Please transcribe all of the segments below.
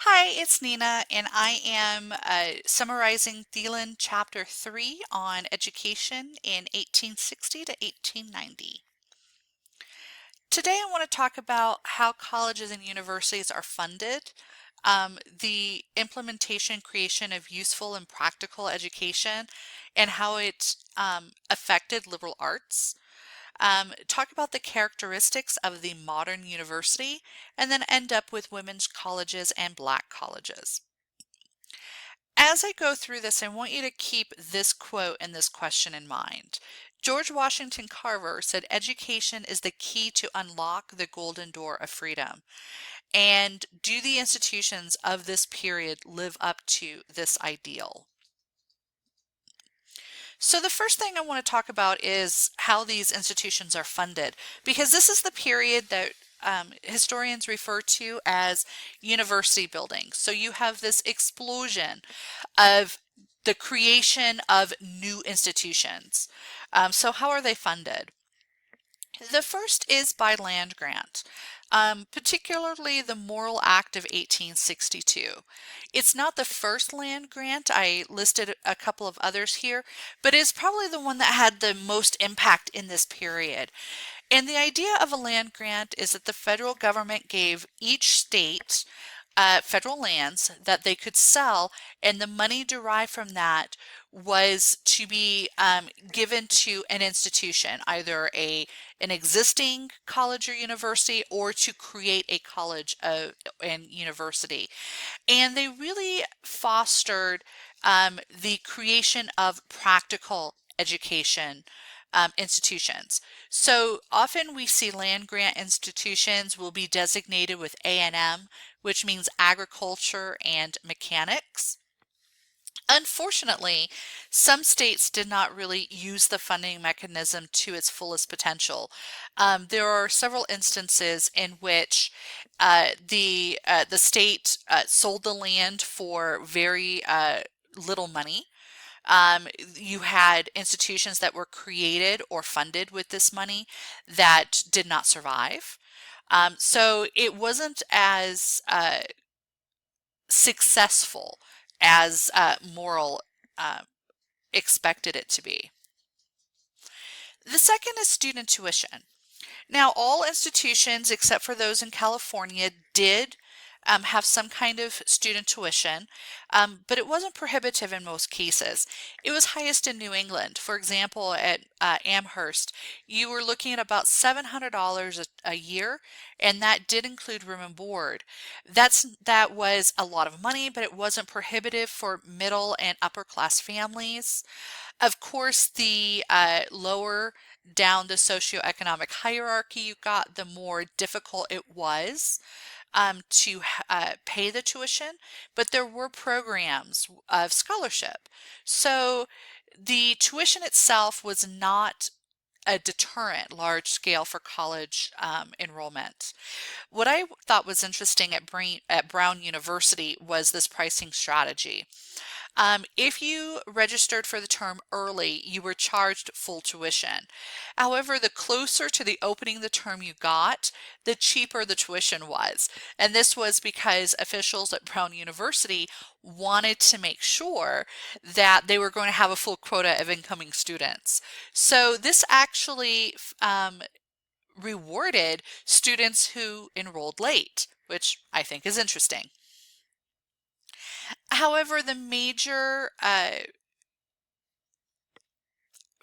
Hi, it's Nina, and I am summarizing Thielen Chapter 3 on education in 1860 to 1890. Today, I want to talk about how colleges and universities are funded, the implementation, creation of useful and practical education, and how it affected liberal arts. Talk about the characteristics of the modern university, and then end up with women's colleges and black colleges. As I go through this, I want you to keep this quote and this question in mind. George Washington Carver said, "Education is the key to unlock the golden door of freedom." And do the institutions of this period live up to this ideal? So the first thing I want to talk about is how these institutions are funded, because this is the period that historians refer to as university building. So you have this explosion of the creation of new institutions. So how are they funded? The first is by land grant, particularly the Morrill Act of 1862. It's not the first land grant. I listed a couple of others here, but it's probably the one that had the most impact in this period. And the idea of a land grant is that the federal government gave each state federal lands that they could sell, and the money derived from that was to be given to an institution, either an existing college or university, or to create a college and university. And they really fostered the creation of practical education institutions. So often we see land grant institutions will be designated with A&M, which means agriculture and mechanics. Unfortunately, some states did not really use the funding mechanism to its fullest potential. There are several instances in which the state sold the land for very little money. You had institutions that were created or funded with this money that did not survive. So it wasn't as successful as Morrill uh, expected it to be. The second is student tuition. Now, all institutions except for those in California did have some kind of student tuition, but it wasn't prohibitive in most cases. It was highest in New England. For example, at Amherst, you were looking at about $700 a year, and that did include room and board. That was a lot of money, but it wasn't prohibitive for middle and upper class families. Of course, the lower down the socioeconomic hierarchy you got, the more difficult it was to pay the tuition, but there were programs of scholarship. So the tuition itself was not a deterrent large scale for college enrollment. What I thought was interesting at Brown University was this pricing strategy. If you registered for the term early, you were charged full tuition. However, the closer to the opening of the term you got, the cheaper the tuition was. And this was because officials at Brown University wanted to make sure that they were going to have a full quota of incoming students. So this actually rewarded students who enrolled late, which I think is interesting. However, the major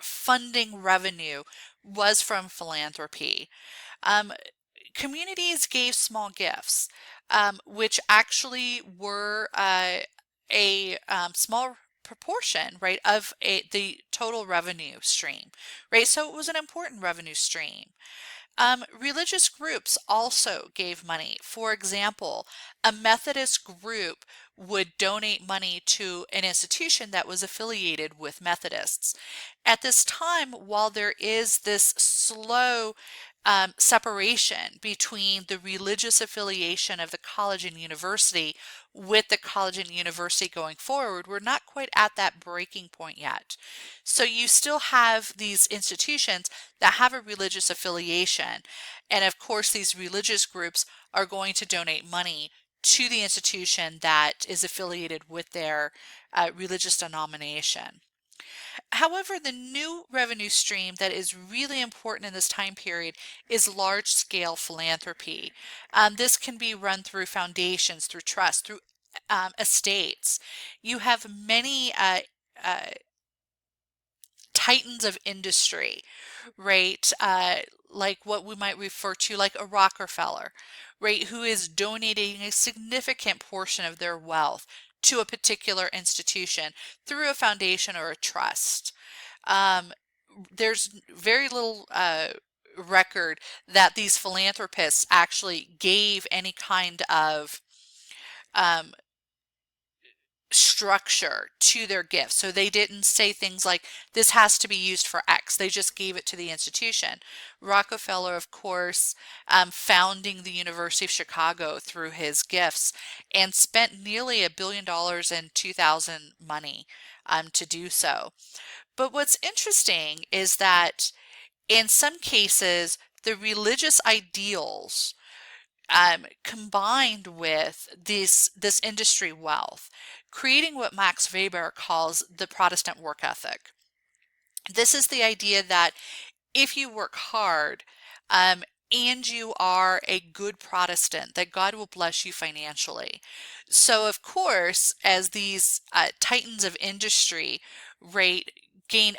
funding revenue was from philanthropy. Um, Communities gave small gifts, which actually were a small proportion, right, of the total revenue stream, right? So it was an important revenue stream. Religious groups also gave money. For example, a Methodist group would donate money to an institution that was affiliated with Methodists. At this time, while there is this slow separation between the religious affiliation of the college and university with the college and university going forward, we're not quite at that breaking point yet. So you still have these institutions that have a religious affiliation. And of course, these religious groups are going to donate money to the institution that is affiliated with their religious denomination. However, the new revenue stream that is really important in this time period is large scale philanthropy. This can be run through foundations, through trusts, through estates. You have many uh, titans of industry, right? Like what we might refer to like a Rockefeller, right? Who is donating a significant portion of their wealth to a particular institution through a foundation or a trust. Um, there's very little record that these philanthropists actually gave any kind of um, structure to their gift. So they didn't say things like, this has to be used for X. They just gave it to the institution. Rockefeller, of course, founding the University of Chicago through his gifts and spent nearly $1 billion in 2000 money to do so. But what's interesting is that in some cases, the religious ideals combined with this industry wealth, creating what Max Weber calls the Protestant work ethic. This is the idea that if you work hard and you are a good Protestant, that God will bless you financially. So, of course, as these titans of industry, right, gain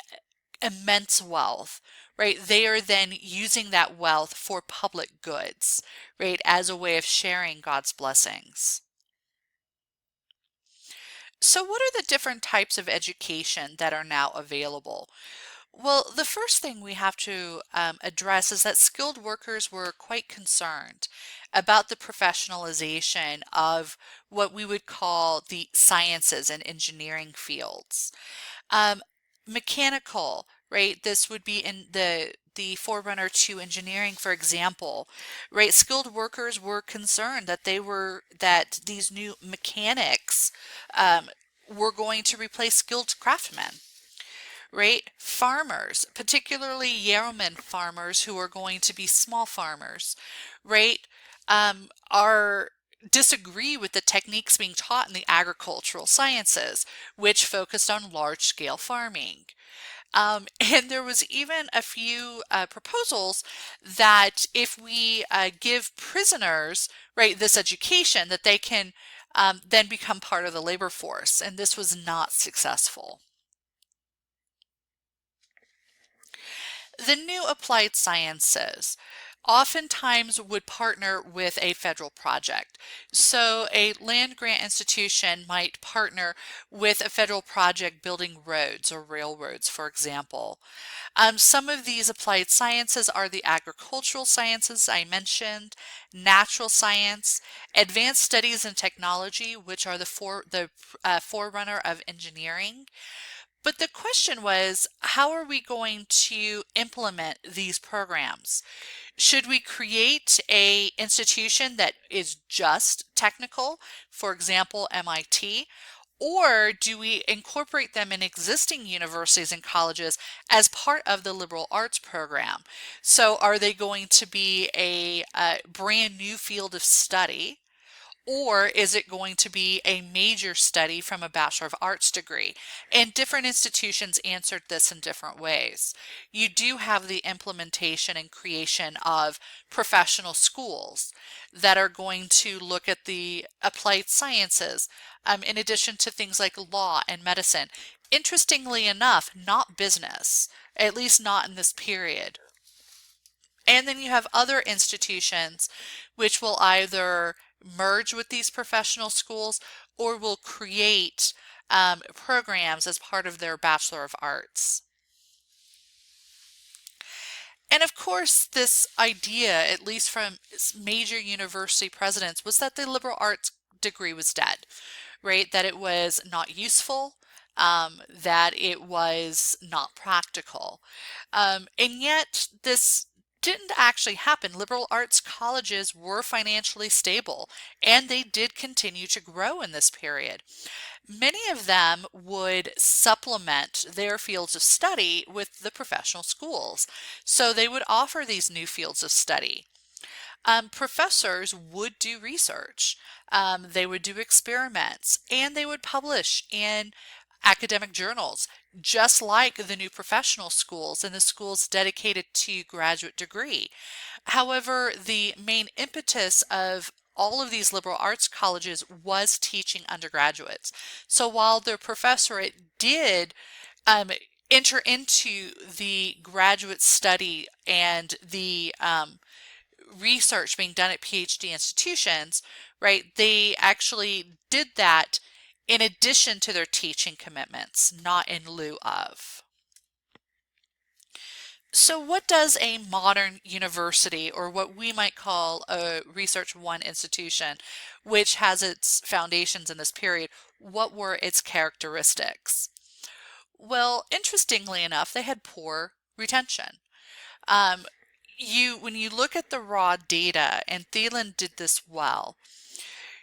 immense wealth, right? They are then using that wealth for public goods, right? As a way of sharing God's blessings. So what are the different types of education that are now available? Well, the first thing we have to address is that skilled workers were quite concerned about the professionalization of what we would call the sciences and engineering fields. Um, Mechanical, right? This would be in the forerunner to engineering, for example, right? Skilled workers were concerned that that these new mechanics were going to replace skilled craftsmen, right? Farmers, particularly yeoman farmers who are going to be small farmers, right? Are disagree with the techniques being taught in the agricultural sciences, which focused on large scale farming. And there was even a few proposals that if we give prisoners, right, this education, that they can then become part of the labor force. And this was not successful. The new applied sciences oftentimes would partner with a federal project. So a land grant institution might partner with a federal project building roads or railroads, for example. Some of these applied sciences are the agricultural sciences I mentioned, natural science, advanced studies and technology, which are the forerunner of engineering. But the question was, how are we going to implement these programs? Should we create a institution that is just technical, for example, MIT, or do we incorporate them in existing universities and colleges as part of the liberal arts program? So are they going to be a brand new field of study? Or is it going to be a major study from a Bachelor of Arts degree? And different institutions answered this in different ways. You do have the implementation and creation of professional schools that are going to look at the applied sciences, in addition to things like law and medicine. Interestingly enough, not business, at least not in this period. And then you have other institutions which will either merge with these professional schools or will create programs as part of their Bachelor of Arts. And of course, this idea, at least from major university presidents, was that the liberal arts degree was dead, right? That it was not useful, that it was not practical. And yet, this didn't actually happen. Liberal arts colleges were financially stable and they did continue to grow in this period. Many of them would supplement their fields of study with the professional schools. So they would offer these new fields of study. professors would do research, they would do experiments, and they would publish in academic journals, just like the new professional schools and the schools dedicated to graduate degree. However, the main impetus of all of these liberal arts colleges was teaching undergraduates. So while their professorate did um, enter into the graduate study and the research being done at PhD institutions, right, they actually did that in addition to their teaching commitments, not in lieu of. So, what does a modern university, or what we might call a Research One institution, which has its foundations in this period, what were its characteristics? Well, interestingly enough, they had poor retention. Um, when you look at the raw data, and Thielen did this well,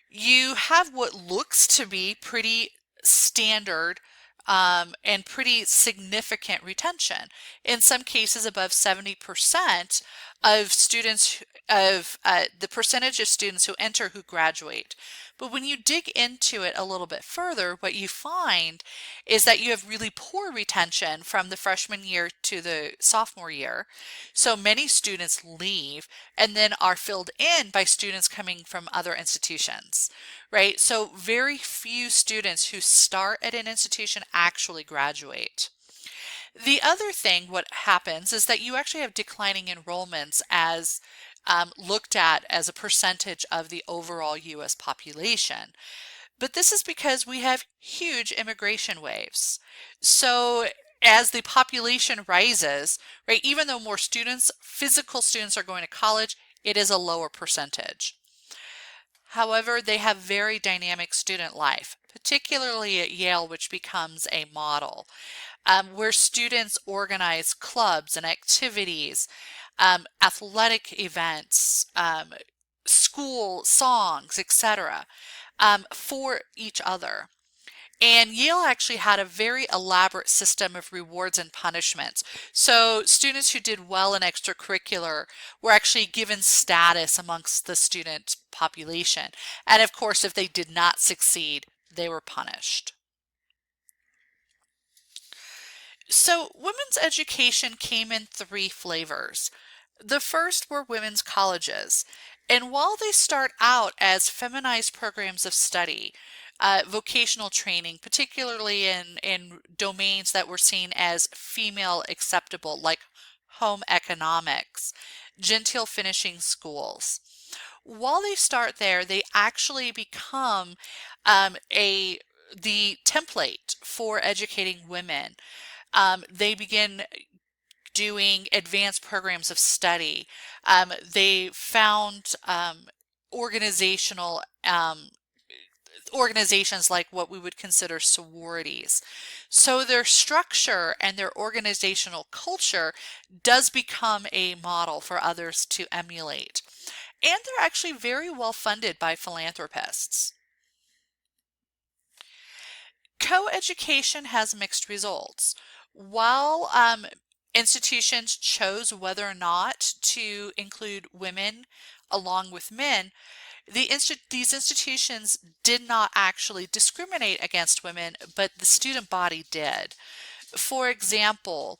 you have what looks to be pretty standard and pretty significant retention. In some cases, above 70% of students, of the percentage of students who enter who graduate. But when you dig into it a little bit further, what you find is that you have really poor retention from the freshman year to the sophomore year. So many students leave and then are filled in by students coming from other institutions, right? So very few students who start at an institution actually graduate. The other thing, what happens is that you actually have declining enrollments as looked at as a percentage of the overall US population. But this is because we have huge immigration waves. So as the population rises, right, even though more students, physical students are going to college, it is a lower percentage. However, they have very dynamic student life, particularly at Yale, which becomes a model, where students organize clubs and activities, athletic events, school songs, etc., for each other. And Yale actually had a very elaborate system of rewards and punishments. So students who did well in extracurricular were actually given status amongst the student population. And of course, if they did not succeed, they were punished. So women's education came in three flavors. The first were women's colleges. And while they start out as feminized programs of study, vocational training, particularly in domains that were seen as female acceptable, like home economics, genteel finishing schools. While they start there, they actually become the template for educating women. They begin doing advanced programs of study. They found organizational organizations like what we would consider sororities. So their structure and their organizational culture does become a model for others to emulate. And they're actually very well funded by philanthropists. Co-education has mixed results. While institutions chose whether or not to include women along with men, these institutions did not actually discriminate against women, but the student body did. For example,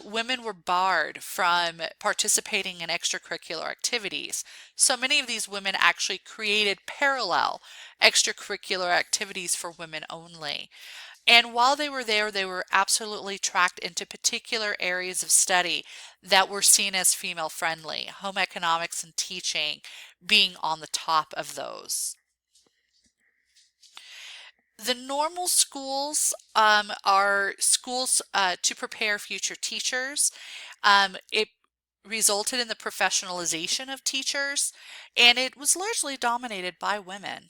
women were barred from participating in extracurricular activities. So many of these women actually created parallel extracurricular activities for women only. And while they were there, they were absolutely tracked into particular areas of study that were seen as female friendly, home economics and teaching being on the top of those. The normal schools are schools to prepare future teachers. It resulted in the professionalization of teachers, and it was largely dominated by women.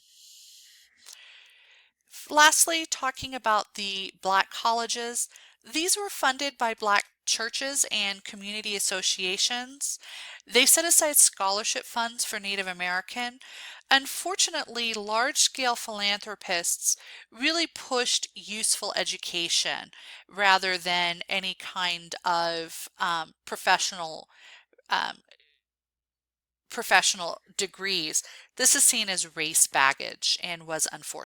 Lastly, talking about the Black colleges, these were funded by Black churches and community associations. They set aside scholarship funds for Native American. Unfortunately, large-scale philanthropists really pushed useful education rather than any kind of um, professional degrees, this is seen as race baggage and was unfortunate.